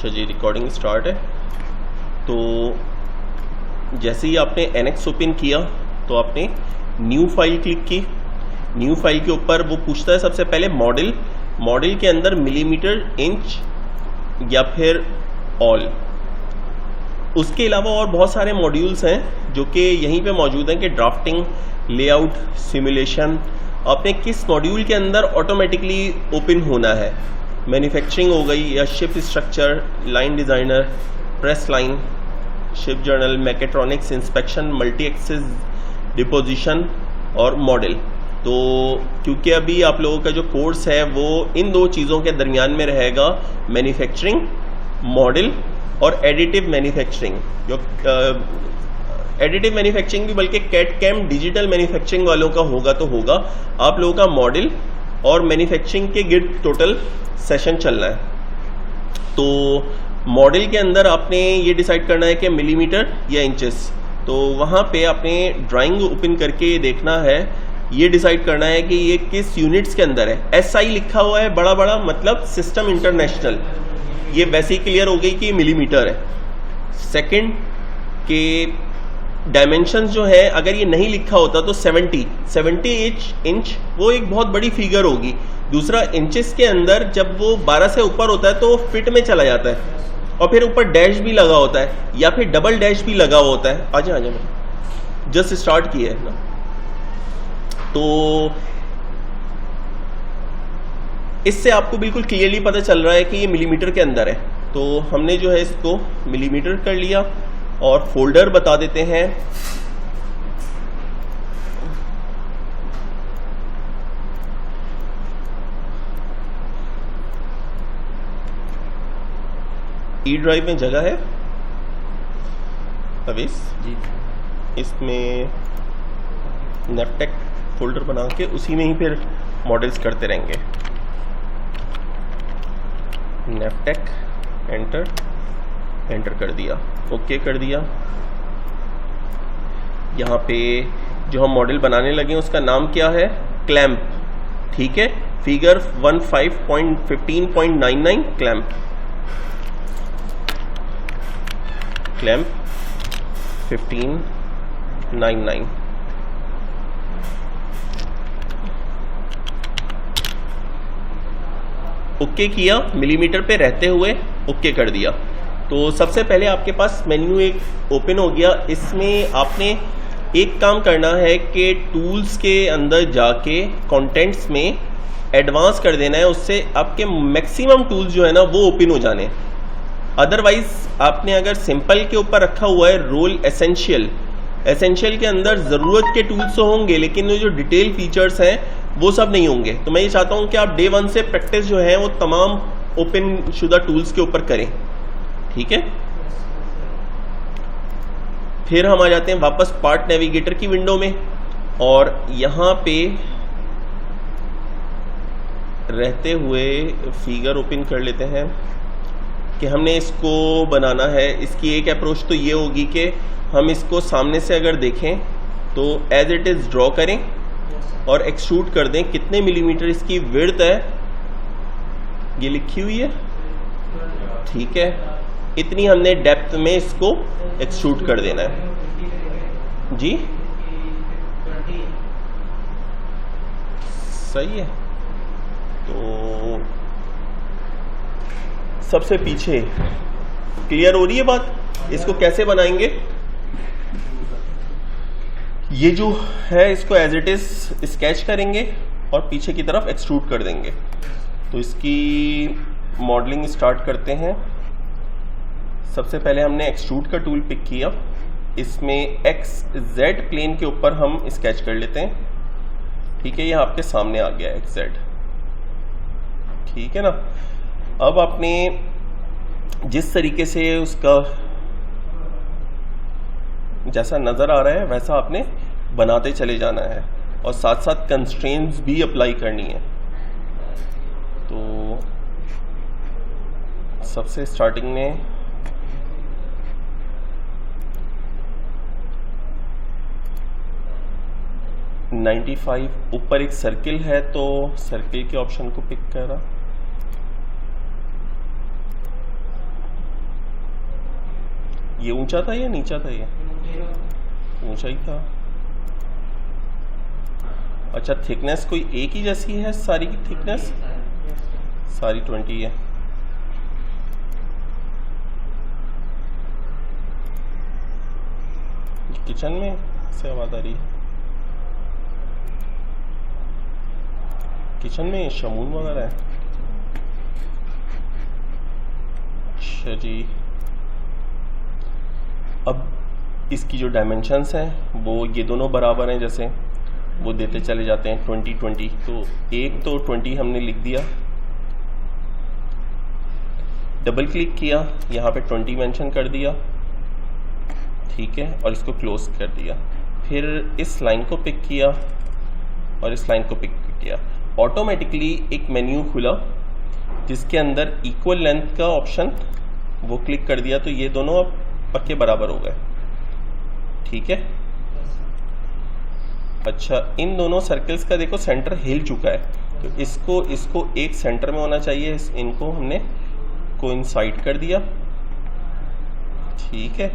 अच्छा जी, recording start है। तो जैसे ही आपने NX ओपन किया तो आपने न्यू फाइल क्लिक की। न्यू फाइल के ऊपर वो पूछता है सबसे पहले मॉडल के अंदर मिलीमीटर, इंच या फिर ऑल। उसके अलावा और बहुत सारे मॉड्यूल्स हैं जो कि यहीं पे मौजूद हैं कि ड्राफ्टिंग, लेआउट, सिमुलेशन आपने किस मॉड्यूल के अंदर ऑटोमेटिकली ओपन होना है। मैन्युफैक्चरिंग हो गई या ship structure, line designer, press line, ship journal, mechatronics, inspection, multi access, deposition और मॉडल। तो क्योंकि अभी आप लोगों का जो कोर्स है वो इन दो चीज़ों के दरमियान में रहेगा, मैन्युफैक्चरिंग, मॉडल और एडिटिव मैन्युफैक्चरिंग। जो एडिटिव मैन्युफैक्चरिंग भी बल्कि कैट कैम डिजिटल मैन्युफैक्चरिंग वालों का होगा तो होगा। आप लोगों का मॉडल और मैन्युफैक्चरिंग के गिर टोटल सेशन चलना है। तो मॉडल के अंदर आपने ये डिसाइड करना है कि मिलीमीटर या इंचेस। तो वहाँ पे आपने ड्राइंग ओपन करके देखना है, ये डिसाइड करना है कि ये किस यूनिट्स के अंदर है। SI लिखा हुआ है बड़ा बड़ा, मतलब सिस्टम इंटरनेशनल। ये वैसे ही क्लियर हो गई कि मिलीमीटर है। सेकंड के डायमेंशंस जो है, अगर ये नहीं लिखा होता तो 70 इंच वो एक बहुत बड़ी फिगर होगी। दूसरा, इंचेस के अंदर जब वो 12 से ऊपर होता है तो फिट में चला जाता है, और फिर ऊपर डैश भी लगा होता है या फिर डबल डैश भी लगा होता है। आजा जस्ट स्टार्ट किया है ना। तो इससे आपको बिल्कुल क्लियरली पता चल रहा है कि ये मिलीमीटर के अंदर है। तो हमने जो है इसको मिलीमीटर कर लिया और फोल्डर बता देते हैं। ई ड्राइव में जगह है अवेश जी, इसमें नेपटेक फोल्डर बना के उसी में ही फिर मॉडल्स करते रहेंगे। नेपटेक एंटर कर दिया, ओके कर दिया। यहाँ पे जो हम मॉडल बनाने लगे उसका नाम क्या है? क्लैंप। ठीक है, फिगर 15.15.99 क्लैंप 1599। ओके किया, मिलीमीटर पे रहते हुए ओके कर दिया। तो सबसे पहले आपके पास मेन्यू एक ओपन हो गया। इसमें आपने एक काम करना है कि टूल्स के अंदर जाके कंटेंट्स में एडवांस कर देना है, उससे आपके मैक्सिमम टूल्स जो है ना वो ओपन हो जाने। अदरवाइज आपने अगर सिंपल के ऊपर रखा हुआ है रोल एसेंशियल के अंदर ज़रूरत के टूल्स तो होंगे, लेकिन वो जो डिटेल फीचर्स हैं वो सब नहीं होंगे। तो मैं ये चाहता हूँ कि आप डे 1 से प्रैक्टिस जो है वो तमाम ओपन शुदा टूल्स के ऊपर करें। ठीक है, फिर हम आ जाते हैं वापस पार्ट नेविगेटर की विंडो में, और यहाँ पे रहते हुए फिगर ओपन कर लेते हैं कि हमने इसको बनाना है। इसकी एक अप्रोच तो ये होगी कि हम इसको सामने से अगर देखें तो एज इट इज़ ड्रॉ करें और एक्सट्रूड कर दें। कितने मिलीमीटर इसकी विड्थ है ये लिखी हुई है, ठीक है। इतनी हमने डेप्थ में इसको एक्सट्रूड कर देना है जी, सही है। तो सबसे पीछे क्लियर हो रही है बात? इसको कैसे बनाएंगे? ये जो है इसको एज इट इज स्केच करेंगे और पीछे की तरफ एक्सट्रूड कर देंगे। तो इसकी मॉडलिंग स्टार्ट करते हैं। सबसे पहले हमने एक्सट्रूड का टूल पिक किया, इसमें XZ प्लेन के ऊपर हम स्केच कर लेते हैं। ठीक है, ये आपके सामने आ गया XZ, ठीक है ना। अब आपने जिस तरीके से उसका जैसा नज़र आ रहा है वैसा आपने बनाते चले जाना है, और साथ साथ कंस्ट्रेंट्स भी अप्लाई करनी है। तो सबसे स्टार्टिंग में $95 ऊपर एक सर्किल है, तो सर्किल के ऑप्शन को पिक करा। ये ऊंचा था या नीचा था? ये ऊंचा ही था। अच्छा, थिकनेस कोई एक ही जैसी है सारी की थिकनेस? सारी 20 है। किचन में से आवाज आ रही है, किचन में शमून वगैरह है। अच्छा जी, अब इसकी जो डायमेंशंस हैं वो ये दोनों बराबर हैं, जैसे वो देते चले जाते हैं 20 20। तो एक तो 20 हमने लिख दिया, डबल क्लिक किया, यहाँ पे 20 मेंशन कर दिया, ठीक है, और इसको क्लोज कर दिया। फिर इस लाइन को पिक किया और इस लाइन को पिक किया, ऑटोमेटिकली एक मेन्यू खुला जिसके अंदर इक्वल लेंथ का ऑप्शन वो क्लिक कर दिया, तो ये दोनों अब पक्के बराबर हो गए, ठीक है। अच्छा, इन दोनों सर्कल्स का देखो सेंटर हिल चुका है, तो इसको एक सेंटर में होना चाहिए, इनको हमने कोइंसाइड कर दिया, ठीक है।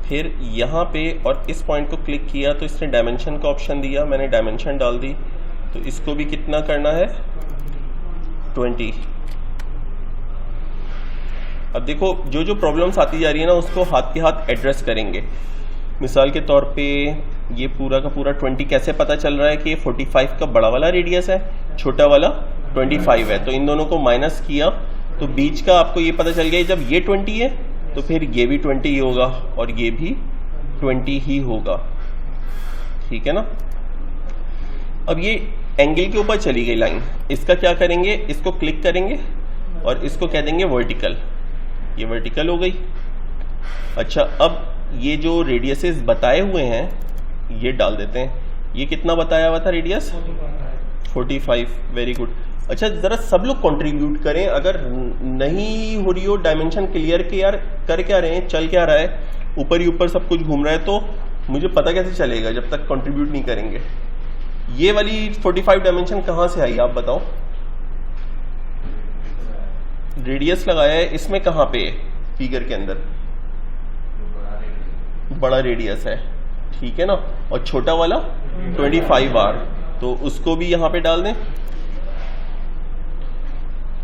फिर यहाँ पे और इस पॉइंट को क्लिक किया तो इसने डायमेंशन का ऑप्शन दिया, मैंने डायमेंशन डाल दी, तो इसको भी कितना करना है 20। अब देखो जो जो प्रॉब्लम्स आती जा रही है ना उसको हाथ के हाथ एड्रेस करेंगे। मिसाल के तौर पे ये पूरा का पूरा 20 कैसे पता चल रहा है कि ये 45 का बड़ा वाला रेडियस है, छोटा वाला 25 है, तो इन दोनों को माइनस किया तो बीच का आपको ये पता चल गया जब ये 20 है तो फिर ये भी 20 ही होगा और ये भी 20 ही होगा, ठीक है ना। अब ये एंगल के ऊपर चली गई लाइन, इसका क्या करेंगे, इसको क्लिक करेंगे और इसको कह देंगे वर्टिकल, ये वर्टिकल हो गई। अच्छा, अब ये जो रेडियसेस बताए हुए हैं ये डाल देते हैं, ये कितना बताया हुआ था रेडियस 45, वेरी गुड। अच्छा, जरा सब लोग कंट्रीब्यूट करें, अगर नहीं हो रही हो डायमेंशन क्लियर के यार कर क्या रहे हैं, चल क्या रहा है, ऊपर ही ऊपर सब कुछ घूम रहा है, तो मुझे पता कैसे चलेगा जब तक कंट्रीब्यूट नहीं करेंगे। ये वाली 45 डायमेंशन कहाँ से आई आप बताओ, रेडियस लगाया है इसमें, कहाँ पे फिगर के अंदर बड़ा रेडियस है, ठीक है ना, और छोटा वाला 25R, तो उसको भी यहां पे डाल दें।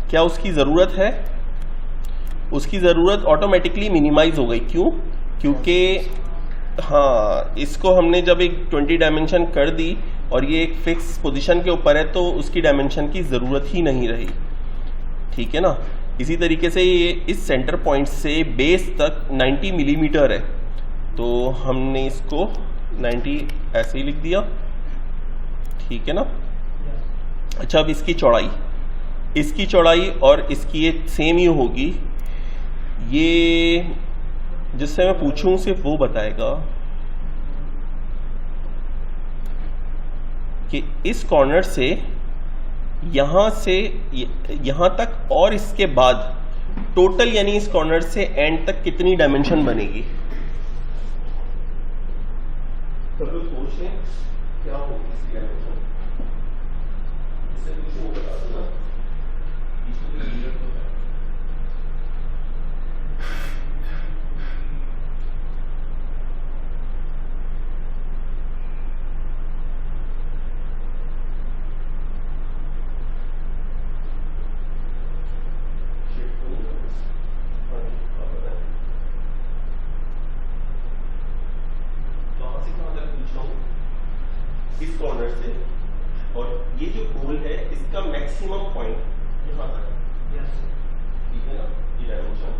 क्या उसकी जरूरत है? उसकी जरूरत ऑटोमेटिकली मिनिमाइज हो गई, क्यों? क्योंकि हाँ, इसको हमने जब एक 20 डायमेंशन कर दी और ये एक फिक्स पोजीशन के ऊपर है तो उसकी डायमेंशन की जरूरत ही नहीं रही, ठीक है ना। इसी तरीके से ये इस सेंटर पॉइंट से बेस तक 90 मिलीमीटर है, तो हमने इसको 90 ऐसे ही लिख दिया, ठीक है ना। अच्छा, अब इसकी चौड़ाई और इसकी ये सेम ही होगी, ये जिससे मैं पूछूं सिर्फ वो बताएगा कि इस कॉर्नर से यहां तक और इसके बाद टोटल यानी इस कॉर्नर से एंड तक कितनी डायमेंशन बनेगी। सब लोग सोच लें क्या होगी इसकी डायमेंशन, इससे कुछ वो बता दो ना, इसको क्लियर तो है। इस कॉर्नर से और ये जो गोल है इसका मैक्सिमम पॉइंट यहाँ तक, ठीक है ना, ये डायमेंशन।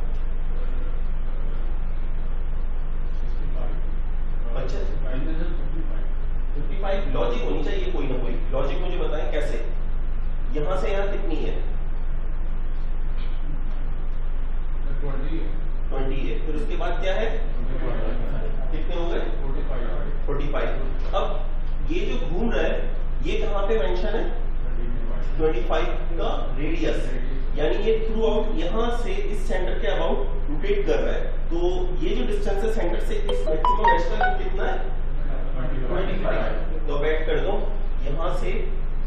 अच्छा, 55 लॉजिक होनी चाहिए, कोई ना कोई लॉजिक मुझे बताएं कैसे, यहां से यहां कितनी है 20 है, फिर उसके बाद क्या है, कितने हो गए 45। अब ये जो घूम रहा है ये कहां पे मेंशन है 25 का रेडियस, यानी ये थ्रू आउट यहां से इस सेंटर के अबाउट रोटेट कर रहा है, तो ये जो डिस्टेंस है सेंटर से इस मैक्सिमम एज तक कितना है 25, तो बैक कर दो, यहां से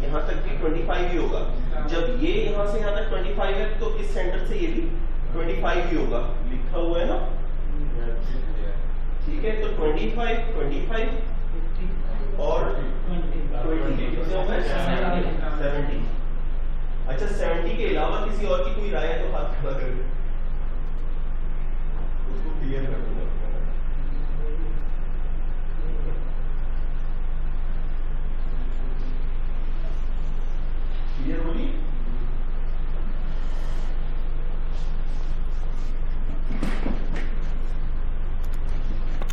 यहां तक भी 25 ही होगा। जब ये यहां से यहां तक 25 है तो इस सेंटर से ये भी 25 ही होगा, लिखा हुआ है ना, ठीक है, तो 25 25 और 20 कितने हो गए? 70। अच्छा 70 के अलावा किसी और की कोई राय है तो हाथ खड़ा कर दो, उसको क्लियर कर दूंगा। क्लियर होगी?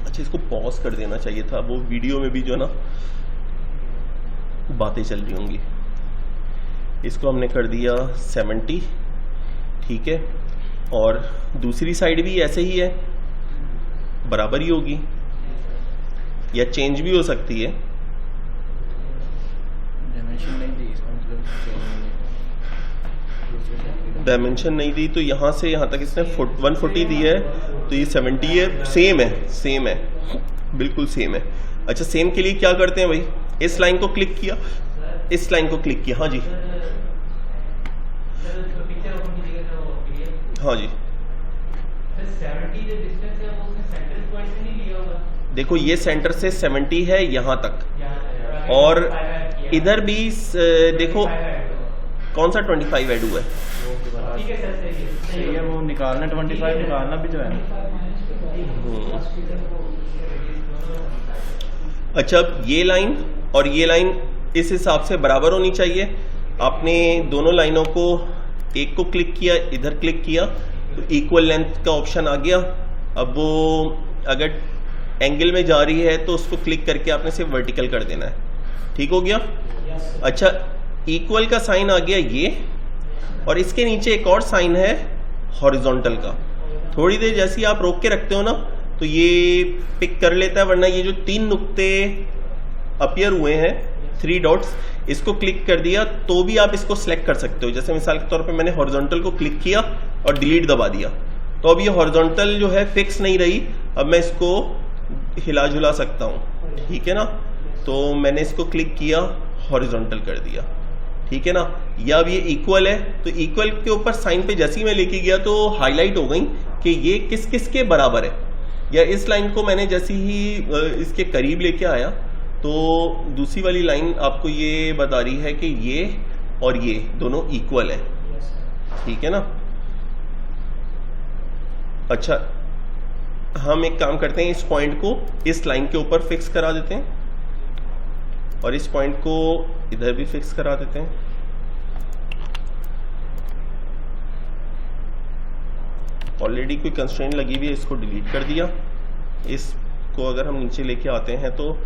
अच्छा इसको पॉज कर देना चाहिए था, वो वीडियो में भी जो ना बातें चल रही होंगी। इसको हमने कर दिया 70, ठीक है, और दूसरी साइड भी ऐसे ही है, बराबर ही होगी या चेंज भी हो सकती है। डायमेंशन नहीं दी तो यहाँ से यहाँ तक इसने 140 दी है, तो ये 70 है, सेम है, सेम है, बिल्कुल सेम है। अच्छा सेम के लिए क्या करते हैं भाई, इस लाइन को क्लिक किया, इस लाइन को क्लिक किया, हाँ जी हाँ जी, देखो ये सेंटर से 70 है यहाँ तक, और इधर भी देखो कौन सा 25 ऐड हुआ है, वो निकालना 25 निकालना भी जो है। अच्छा ये लाइन और ये लाइन इस हिसाब से बराबर होनी चाहिए। आपने दोनों लाइनों को, एक को क्लिक किया, इधर क्लिक किया तो इक्वल लेंथ का ऑप्शन आ गया। अब वो अगर एंगल में जा रही है तो उसको क्लिक करके आपने सिर्फ वर्टिकल कर देना है, ठीक हो गया। अच्छा इक्वल का साइन आ गया ये, और इसके नीचे एक और साइन है हॉरिजॉन्टल का। थोड़ी देर जैसे ही आप रोक के रखते हो ना तो ये पिक कर लेता है, वरना ये जो 3 नुक्ते अपीयर हुए हैं 3 डॉट्स, इसको क्लिक कर दिया तो भी आप इसको सिलेक्ट कर सकते हो। जैसे मिसाल के तौर पे मैंने हॉरिजॉन्टल को क्लिक किया और डिलीट दबा दिया, तो अब ये हॉरिजॉन्टल जो है फिक्स नहीं रही, अब मैं इसको हिला जुला सकता हूँ, ठीक है ना। तो मैंने इसको क्लिक किया, हॉरिजॉन्टल कर दिया, ठीक है ना। या अब ये इक्वल है तो इक्वल के ऊपर साइन पे जैसे ही मैं लेके गया तो हाईलाइट हो गई कि ये किस किस के बराबर है। या इस लाइन को मैंने जैसे ही इसके करीब लेके आया तो दूसरी वाली लाइन आपको ये बता रही है कि ये और ये दोनों इक्वल है, ठीक है ना। अच्छा हम एक काम करते हैं, इस पॉइंट को इस लाइन के ऊपर फिक्स करा देते हैं और इस पॉइंट को इधर भी फिक्स करा देते हैं। ऑलरेडी कोई कंस्ट्रेंट लगी हुई है, इसको डिलीट कर दिया। इसको अगर हम नीचे लेके आते हैं तो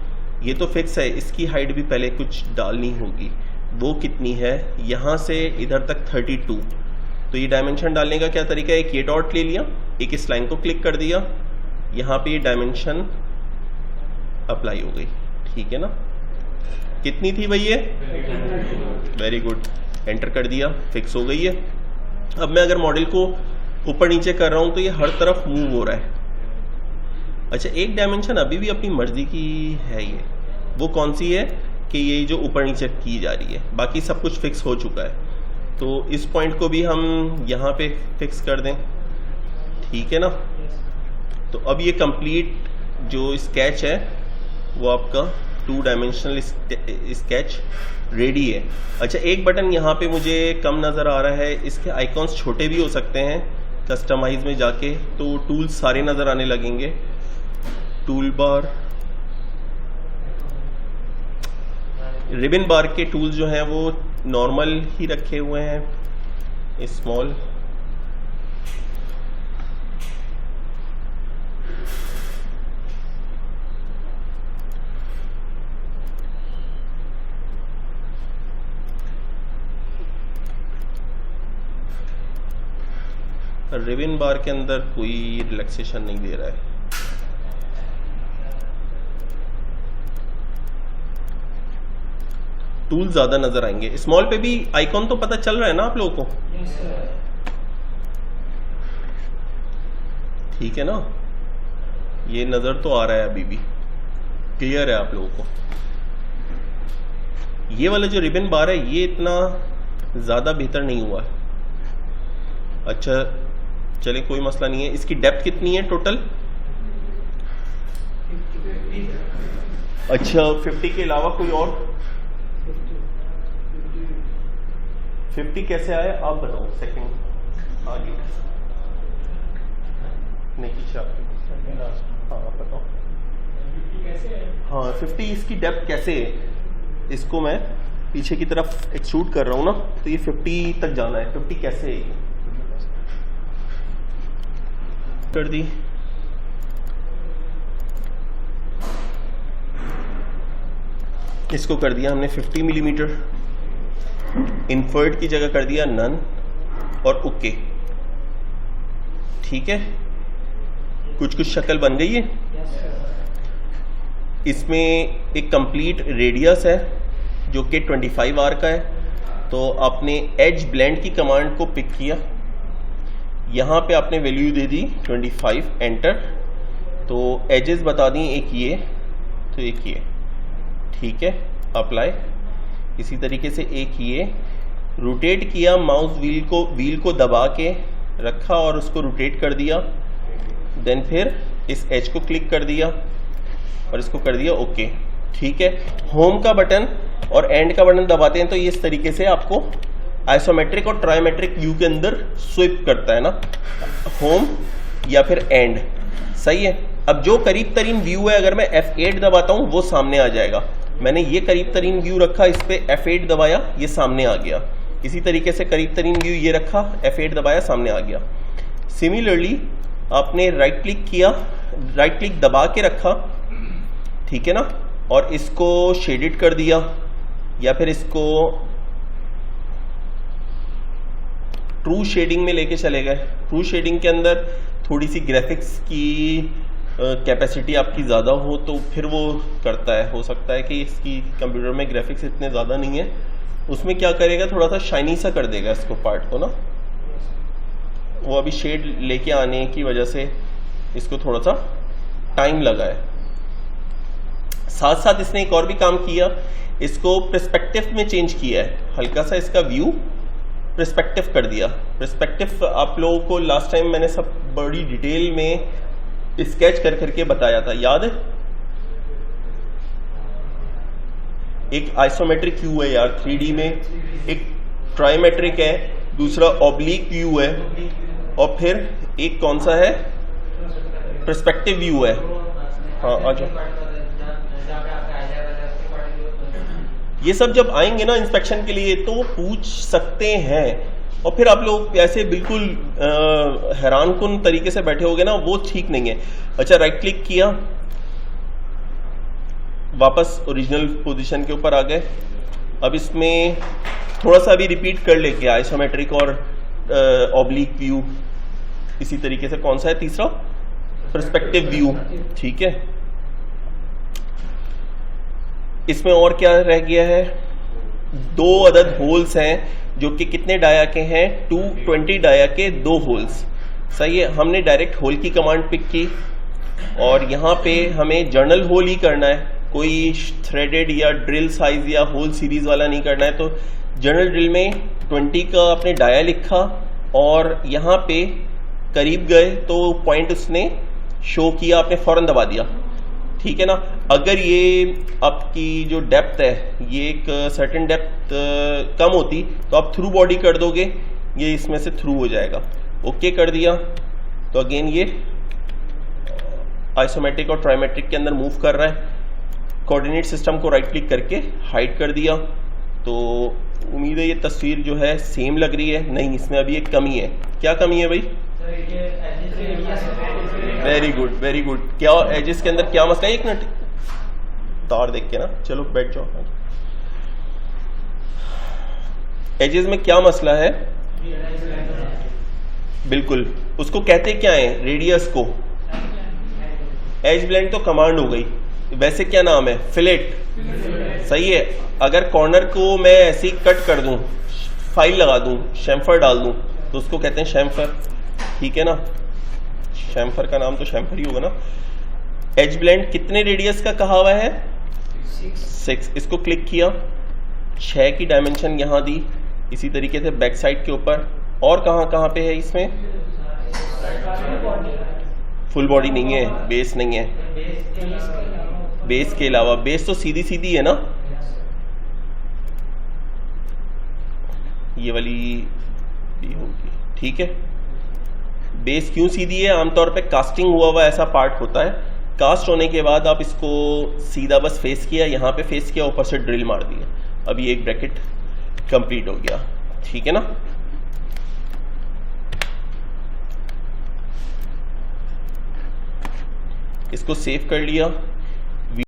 ये तो फिक्स है, इसकी हाइट भी पहले कुछ डालनी होगी। वो कितनी है, यहाँ से इधर तक 32। तो ये डायमेंशन डालने का क्या तरीका है, एक ये डॉट ले लिया, एक इस लाइन को क्लिक कर दिया, यहाँ पे ये डायमेंशन अप्लाई हो गई, ठीक है ना। कितनी थी भाई ये, वेरी गुड, एंटर कर दिया, फिक्स हो गई है। अब मैं अगर मॉडल को ऊपर नीचे कर रहा हूं तो ये हर तरफ मूव हो रहा है। अच्छा एक डायमेंशन अभी भी अपनी मर्जी की है, ये वो कौन सी है कि ये जो ऊपर नीचे की जा रही है, बाकी सब कुछ फिक्स हो चुका है। तो इस पॉइंट को भी हम यहाँ पे फिक्स कर दें, ठीक है ना। तो अब ये कंप्लीट जो स्केच है वो आपका 2 डायमेंशनल स्केच रेडी है। अच्छा एक बटन यहाँ पे मुझे कम नज़र आ रहा है, इसके आइकॉन्स छोटे भी हो सकते हैं कस्टमाइज में जाके, तो टूल्स सारे नज़र आने लगेंगे। टूल बार, रिबन बार के टूल्स जो हैं वो नॉर्मल ही रखे हुए हैं, स्मॉल। रिबन बार के अंदर कोई रिलैक्सेशन नहीं दे रहा है। टूल ज्यादा नजर आएंगे। स्मॉल पे भी आइकॉन तो पता चल रहा है ना आप लोगों को, ठीक है ना। ये नजर तो आ रहा है, अभी भी क्लियर है आप लोगों को। ये वाला जो रिबन बार है ये इतना ज्यादा बेहतर नहीं हुआ है। अच्छा चले कोई मसला नहीं है। इसकी डेप्थ कितनी है टोटल, अच्छा 50 के अलावा कोई और 50 कैसे आया आप बताओ। सेकंड आगे नहीं पीछे आपके। हाँ आप बताओ। हाँ 50 इसकी डेप्थ कैसे है, इसको मैं पीछे की तरफ एक्सट्रूड कर रहा हूँ ना, तो ये 50 तक जाना है। 50 कैसे है ये कर दी। इसको कर दिया हमने 50 मिलीमीटर, इन्फर्ट की जगह कर दिया नन और ओके। ठीक है, कुछ कुछ शक्ल बन गई है। इसमें एक कंप्लीट रेडियस है जो कि 25 आर का है। तो आपने एज ब्लेंड की कमांड को पिक किया, यहाँ पे आपने वैल्यू दे दी 25, एंटर। तो एजेस बता दी एक ये तो एक ये, ठीक है, अप्लाई। इसी तरीके से एक ये रोटेट किया, माउस व्हील को दबा के रखा और उसको रोटेट कर दिया। देन फिर इस एज को क्लिक कर दिया और इसको कर दिया ओके। ठीक है, होम का बटन और एंड का बटन दबाते हैं तो ये इस तरीके से आपको आइसोमेट्रिक और ट्राइमेट्रिक व्यू के अंदर स्विप करता है ना, होम या फिर एंड। सही है। अब जो करीब तरीन व्यू है, अगर मैं F8 दबाता हूं वो सामने आ जाएगा। मैंने ये करीब तरीन व्यू रखा, इस पे F8 दबाया, ये सामने आ गया। इसी तरीके से करीब तरीन व्यू ये रखा, F8 दबाया, सामने आ गया। सिमिलरली आपने राइट क्लिक किया, राइट क्लिक दबा के रखा, ठीक है ना, और इसको शेडेड कर दिया या फिर इसको ट्रू शेडिंग में लेके चले गए। ट्रू शेडिंग के अंदर थोड़ी सी ग्राफिक्स की कैपेसिटी आपकी ज़्यादा हो तो फिर वो करता है। हो सकता है कि इसकी कंप्यूटर में ग्राफिक्स इतने ज़्यादा नहीं है, उसमें क्या करेगा, थोड़ा सा शाइनी सा कर देगा इसको, पार्ट को ना। वो अभी शेड लेके आने की वजह से इसको थोड़ा सा टाइम लगा है। साथ साथ इसने एक और भी काम किया, इसको पर्सपेक्टिव में चेंज किया है, हल्का सा इसका व्यू पर्सपेक्टिव कर दिया। पर्सपेक्टिव आप लोगों को लास्ट टाइम मैंने सब बड़ी डिटेल में स्केच कर करके बताया था, याद है। एक आइसोमेट्रिक व्यू है यार 3D में, एक ट्राइमेट्रिक है, दूसरा ऑब्लिक व्यू है, और फिर एक कौन सा है, पर्सपेक्टिव व्यू है। हाँ आ जाओ। ये सब जब आएंगे ना इंस्पेक्शन के लिए तो वो पूछ सकते हैं, और फिर आप लोग ऐसे बिल्कुल हैरानकुन तरीके से बैठे होगे ना, वो ठीक नहीं है। अच्छा, राइट क्लिक किया, वापस ओरिजिनल पोजीशन के ऊपर आ गए। अब इसमें थोड़ा सा भी रिपीट कर लेके आइसोमेट्रिक और ऑब्लिक व्यू। इसी तरीके से कौन सा है तीसरा, पर्सपेक्टिव व्यू, ठीक है। इसमें और क्या रह गया है, 2 अदद होल्स हैं जो कि कितने डाया के हैं, 220 डाया के 2 होल्स। सही है, हमने डायरेक्ट होल की कमांड पिक की और यहाँ पे हमें जर्नल होल ही करना है, कोई थ्रेडेड या ड्रिल साइज या होल सीरीज वाला नहीं करना है। तो जर्नल ड्रिल में 20 का आपने डाया लिखा और यहाँ पे करीब गए तो पॉइंट उसने शो किया, आपने फौरन दबा दिया, ठीक है ना। अगर ये आपकी जो डेप्थ है ये एक सर्टेन डेप्थ कम होती तो आप थ्रू बॉडी कर दोगे, ये इसमें से थ्रू हो जाएगा। ओके कर दिया तो अगेन ये आइसोमेट्रिक और ट्राइमेट्रिक के अंदर मूव कर रहा है। कोऑर्डिनेट सिस्टम को राइट क्लिक करके हाइड कर दिया। तो उम्मीद है ये तस्वीर जो है सेम लग रही है। नहीं, इसमें अभी एक कमी है। क्या कमी है भाई? Very good very good. क्या एजेस के अंदर क्या मसला है? एक मिनट तार देख के ना, चलो बैठ जाओ। एजेस में क्या मसला है? बिल्कुल, उसको कहते क्या है? रेडियस को। एज ब्लेंड तो कमांड हो गई, वैसे क्या नाम है? फिलेट। सही है। अगर कॉर्नर को मैं ऐसे ही कट कर दूं, फाइल लगा दूं, शैम्फर डाल दूं, तो उसको कहते हैं शैम्फर, ठीक है ना। शैम्फर का नाम तो शैम्फर ही होगा ना। एज ब्लेंड कितने रेडियस का कहा हुआ है? 6। इसको क्लिक किया, 6 की डायमेंशन यहां दी। इसी तरीके से बैक साइड के ऊपर और कहां पे है? इसमें फुल बॉडी नहीं है, बेस नहीं है। बेस के अलावा, बेस तो सीधी सीधी है ना, ये वाली भी होगी, ठीक है। बेस क्यों सीधी है? आमतौर पे कास्टिंग हुआ हुआ ऐसा पार्ट होता है, कास्ट होने के बाद आप इसको सीधा बस फेस किया, यहाँ पे फेस किया, ऊपर से ड्रिल मार दिया, अभी एक ब्रैकेट कंप्लीट हो गया, ठीक है ना। इसको सेव कर लिया,